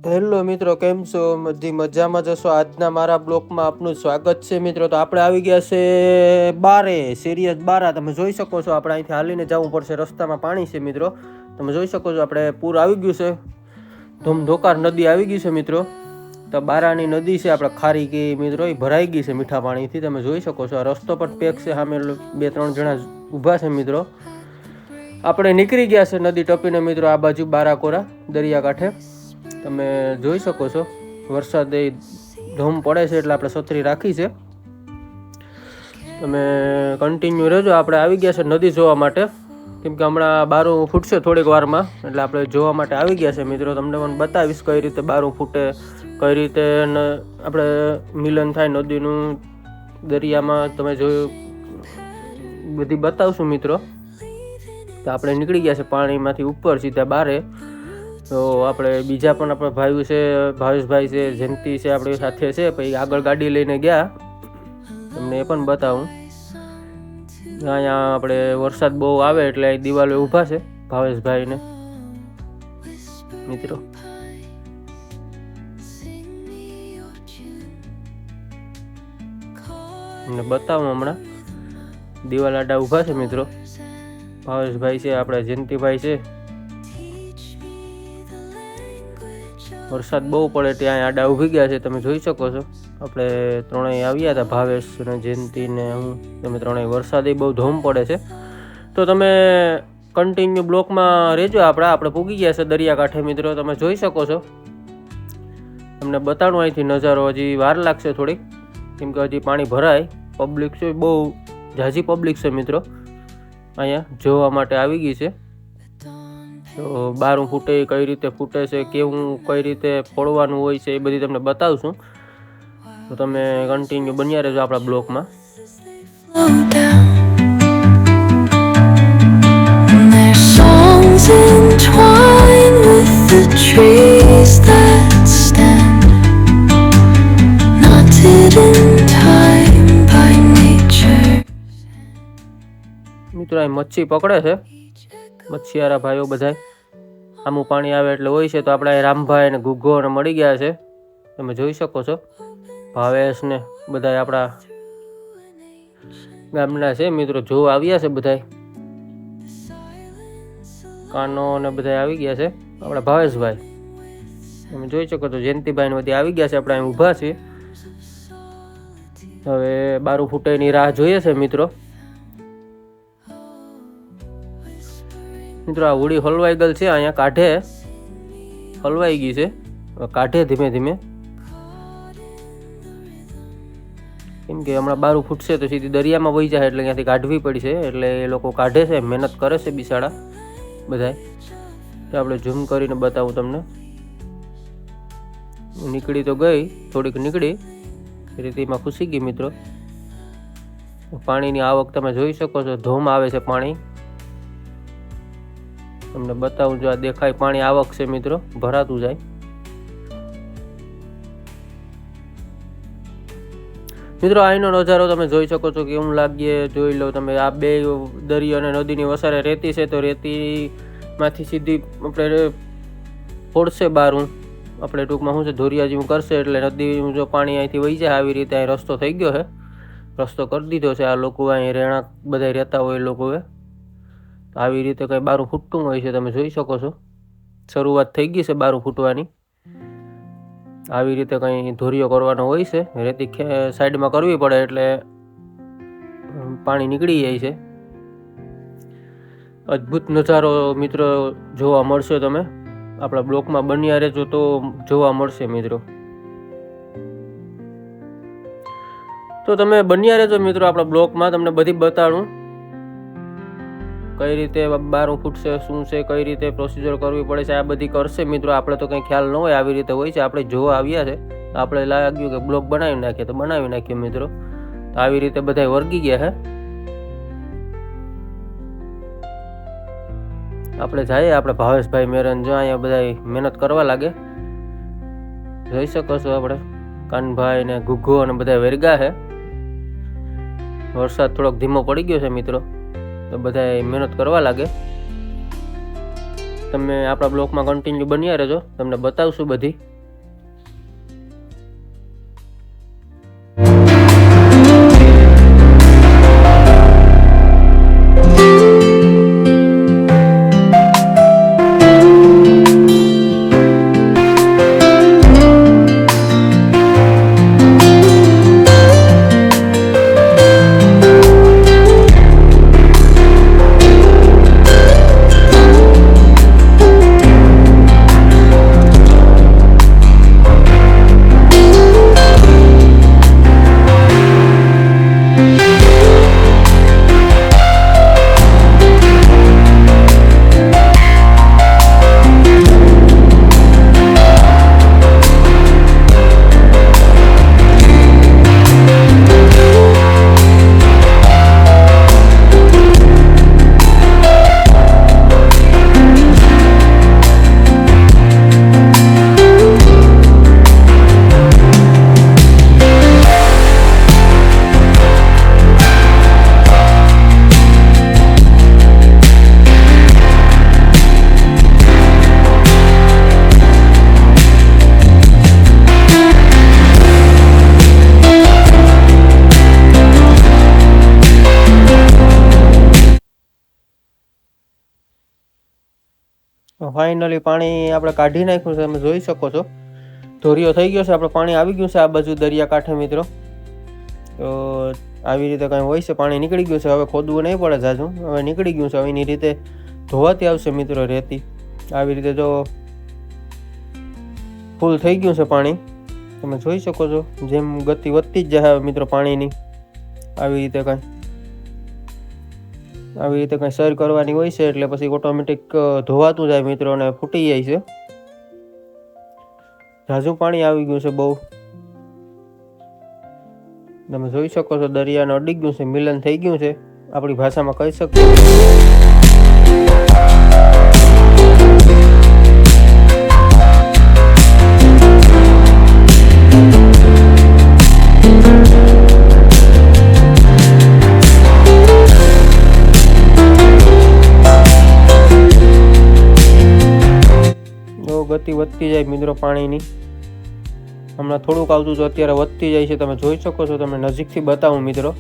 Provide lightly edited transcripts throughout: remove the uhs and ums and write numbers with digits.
Hello મિત્રો, કેમ છો? બધી મજામાં જશો? આજના મારા બ્લોગમાં આપનું સ્વાગત છે મિત્રો. તો આપણે આવી ગયા છે બારે, સિરિયસ બારા. તમે જોઈ શકો છો, આપણે અહીંથી હાલીને જવું પડશે. રસ્તામાં પાણી છે મિત્રો, તમે જોઈ શકો છો. આપણે પૂર આવી ગયું છે, ધોમધોકાર નદી આવી ગઈ છે મિત્રો. તો બારાની નદી છે આપણે ખારી કે મિત્રો, એ ભરાઈ ગઈ છે મીઠા પાણીથી. તમે જોઈ શકો છો, આ રસ્તો પણ પેક છે. સામે 2-3 જણા ઊભા છે મિત્રો. આપણે નીકળી ગયા છે નદી ટપીને મિત્રો, આ બાજુ બારાકોરા દરિયાકાંઠે. તમે જોઈ શકો છો, વરસાદ ધોમ પડે છે એટલે આપણે છત્રી રાખી છે. તમે કન્ટિન્યુ રહેજો. આપણે આવી ગયા છે નદી જોવા માટે, કેમ કે હમણાં બારું ફૂટશે થોડીક વારમાં, એટલે આપણે જોવા માટે આવી ગયા છે મિત્રો. તમને પણ બતાવીશ કઈ રીતે બારું ફૂટે, કઈ રીતે આપણે મિલન થાય નદીનું દરિયામાં. તમે જોયું, બધી બતાવશું મિત્રો. તો આપણે નીકળી ગયા છે પાણીમાંથી ઉપર સીધા બારે. તો આપણે બીજા પણ આપણા ભાઈઓ છે, ભાવેશભાઈ છે, જયંતિ છે, આપણી સાથે છે. પછી આગળ ગાડી લઈને ગયા, તમને એ પણ બતાવું. અહીંયા આપણે વરસાદ બહુ આવે એટલે અહીં દિવાલો ઊભા છે ભાવેશભાઈને મિત્રો. તમને બતાવું, હમણાં દિવાલ આડા ઊભા છે મિત્રો. ભાવેશભાઈ છે, આપણા જયંતિભાઈ છે. વરસાદ બહુ પડે ત્યાં આડા ઊભી ગયા છે, તમે જોઈ શકો છો. આપણે ત્રણેય આવ્યા હતા, ભાવેશ ને જયંતિ ને હું. તમે ત્રણેય, વરસાદ બહુ ધોમ પડે છે. તો તમે કન્ટિન્યુ બ્લોકમાં રહેજો. આપણે પૂગી ગયા છે દરિયાકાંઠે મિત્રો, તમે જોઈ શકો છો. તમને બતાડું અહીંથી નજારો. હજી વાર લાગશે થોડીક, કેમ કે હજી પાણી ભરાય. પબ્લિક છે, બહુ ઝાઝી પબ્લિક છે મિત્રો, અહીંયા જોવા માટે આવી ગઈ છે. તો બારું ફૂટે, કઈ રીતે ફૂટે છે, કેવું કઈ રીતે ફોડવાનું હોય છે, એ બધી તમને બતાવશું. તો તમે કન્ટિન્યુ બન્યા રહેજો આપણા બ્લોકમાં. મિત્રો અહીં મચ્છી પકડે છે, મચ્છીવાળા ભાઈઓ બધા. આમું પાણી આવે એટલે હોય છે. તો આપણે રામભાઈ ને ગુગ્ગો ને મળી ગયા છે, તમે જોઈ શકો છો. ભાવેશ ને બધા આપણા ગામના છે મિત્રો, જોવા આવ્યા છે બધા. કાનો ને બધા આવી ગયા છે. આપણા ભાવેશભાઈ, તમે જોઈ શકો છો. જયંતિભાઈ ને બધી આવી ગયા છે. આપણે અહીં ઊભા છીએ. હવે બારું ફૂટેની રાહ જોઈએ છે મિત્રો. મિત્રો આ હોડી હલવાઈ ગયેલ છે, અહીંયા કાંઠે હલવાઈ ગઈ છે. કાંઠે ધીમે ધીમે, કેમ કે હમણાં બારું ફૂટશે તો સીધી દરિયામાં વહી જાય, એટલે ત્યાંથી કાઢવી પડશે. એટલે એ લોકો કાઢે છે, મહેનત કરે છે બિચારા બધા. તો આપણે ઝૂમ કરીને બતાવું તમને. નીકળી તો ગઈ, થોડીક નીકળી રીતિમાં ખુશી ગઈ મિત્રો. પાણીની આવક તમે જોઈ શકો છો, ધોમ આવે છે પાણી. તમને બતાવું, જો આ દેખાય પાણી આવક છે મિત્રો, ભરાતું જાય. મિત્રો અહીંનો નજારો તમે જોઈ શકો છો, કેવું લાગે જોઈ લો તમે. આ બે દરિયો અને નદીની વસારે રેતી છે, તો રેતીમાંથી સીધી આપણે ફોડશે બારું. આપણે ટૂંકમાં શું છે, ધોરિયા જેવું કરશે એટલે નદી જો પાણી અહીંથી વહી જાય. આવી રીતે અહીં રસ્તો થઈ ગયો છે, રસ્તો કરી દીધો છે. આ લોકો અહીં રહેણાંક બધા રહેતા હોય લોકોએ. આવી રીતે કંઈ બારું ફૂટતું હોય છે, તમે જોઈ શકો છો. શરૂઆત થઈ ગઈ છે બારું ફૂટવાની. આવી રીતે કંઈ ધોરિયો કરવાનો હોય છે, રેતી સાઈડમાં કરવી પડે એટલે પાણી નીકળી જાય છે. અદ્ભુત નજારો મિત્રો જોવા મળશે. તમે આપણા બ્લોકમાં બન્યા રહેજો તો જોવા મળશે મિત્રો. તો તમે બન્યા રહેજો મિત્રો આપણા બ્લોકમાં, તમને બધી બતાડું કઈ રીતે બારું ફૂટશે, શું છે, કઈ રીતે પ્રોસિજર કરવી પડે છે. આ બધી કરશે મિત્રો. આપણે તો કંઈ ખ્યાલ ન હોય, આવી રીતે હોય છે. આપણે જોવા આવ્યા છે, આપણે લાગ્યું કે બ્લોગ બનાવી નાખીએ, તો બનાવી નાખીએ મિત્રો. તો આવી રીતે બધા વર્ગી ગયા છે. આપણે જઈએ, આપણે ભાવેશભાઈ મેરન જો અહીંયા બધા મહેનત કરવા લાગે, જોઈ શકો છો. આપણે કાનભાઈ ને ગુગ્ગો અને બધા વેરગા છે. વરસાદ થોડોક ધીમો પડી ગયો છે મિત્રો, તો બધા મહેનત કરવા લાગે. તમે આપણા બ્લોકમાં કન્ટિન્યુ બન્યા રહેજો, તમને બતાવશું બધી. ફાઇનલી પાણી આપણે કાઢી નાખ્યું છે, તમે જોઈ શકો છો ધોરિયો થઈ ગયો છે, આપણે પાણી આવી ગયું છે આ બાજુ દરિયાકાંઠે મિત્રો. તો આવી રીતે કંઈ હોય છે, પાણી નીકળી ગયું છે, હવે ખોદવું નહીં પડે જાજુ, હવે નીકળી ગયું છે. હવે એની રીતે ધોવાતી આવશે મિત્રો રેતી. આવી રીતે જો ફૂલ થઈ ગયું છે પાણી, તમે જોઈ શકો છો. જેમ ગતિ વધતી જ જાય મિત્રો પાણીની, આવી રીતે કંઈ સર કરવાની હોય છે એટલે પછી ઓટોમેટિક ધોવાતું જાય મિત્રો અને ફૂટી જાય છે. ઝાઝું પાણી આવી ગયું છે બહુ, તમે જોઈ શકો છો. દરિયાને અડી ગયું છે, મિલન થઈ ગયું છે, આપણી ભાષામાં કહી શકીએ. ગતિ વધતી જાય મિત્રો પાણીની. હમણાં થોડુંક આવતું તો અત્યારે વધતી જાય છે, તમે જોઈ શકો છો. તમને નજીકથી બતાવું મિત્રો.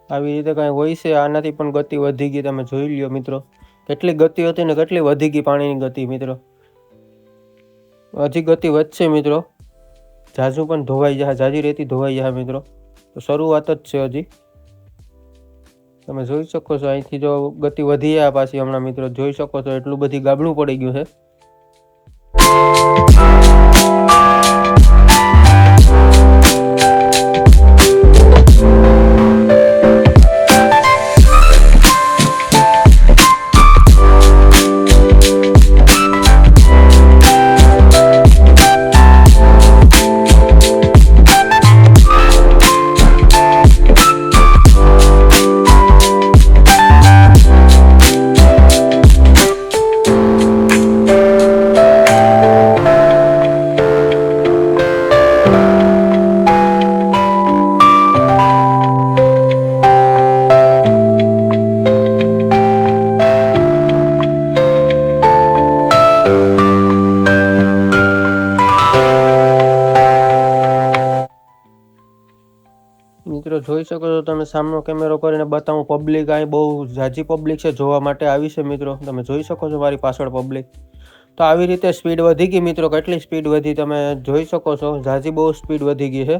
આવી રીતે કાંઈ હોય છે. આનાથી પણ ગતિ વધી ગઈ, તમે જોઈ લ્યો મિત્રો. કેટલી ગતિ હતી ને કેટલી વધી ગઈ પાણીની ગતિ મિત્રો. હજી ગતિ વધશે મિત્રો, ઝાઝું પણ ધોવાઈ જાય, ઝાઝી રેતી ધોવાઈ જાય મિત્રો. તો શરૂઆત જ છે હજી, તમે જોઈ શકો છો. અહીંથી જો ગતિ વધી જાય પાછી હમણાં મિત્રો, જોઈ શકો છો એટલું બધી ગાબડું પડી ગયું છે. મિત્રો જોઈ શકો છો તમે. સામનો કેમેરો કરીને બતાવું. પબ્લિક અહીં બહુ ઝાઝી પબ્લિક છે, જોવા માટે આવી છે મિત્રો. તમે જોઈ શકો છો મારી પાછળ પબ્લિક. તો આવી રીતે સ્પીડ વધી ગઈ મિત્રો. કેટલી સ્પીડ વધી તમે જોઈ શકો છો. ઝાઝી બહુ સ્પીડ વધી ગઈ છે.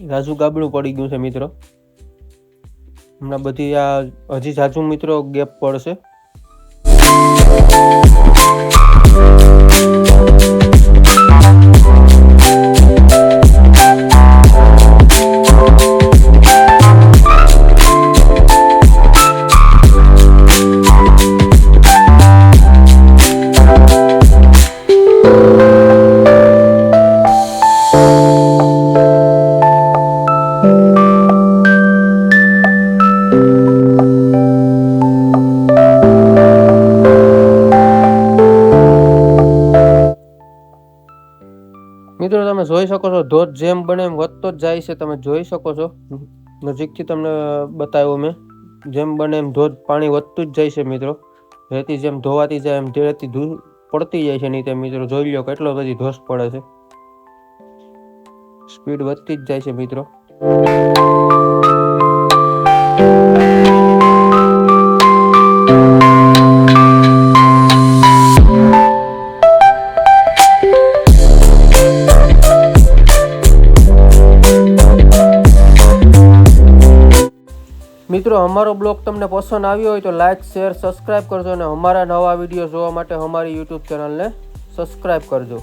ઝાઝું ગાબડું પડી ગયું છે મિત્રો. હમણાં બધી આ હજી ઝાઝું મિત્રો ગેપ પડશે. મિત્રો તમે જોઈ શકો છો ધોધ જેમ બને એમ વધતો જ જાય છે. તમે જોઈ શકો છો, નજીકથી તમને બતાવ્યો મેં. જેમ બને એમ ધોધ પાણી વધતું જ જાય છે મિત્રો. રેતી જેમ ધોવાતી જાય એમ રેતી પડતી જાય છે. નહીં તે મિત્રો જોઈ લો કેટલો બધી ધોસ પડે છે. સ્પીડ વધતી જ જાય છે મિત્રો. મિત્રો અમારો બ્લોગ તમને પસંદ આવ્યો હોય તો લાઇક, શેર, સબસ્ક્રાઈબ કરજો અને અમારા નવા વિડીયો જોવા માટે અમારી યુટ્યુબ ચેનલને સબસ્ક્રાઈબ કરજો.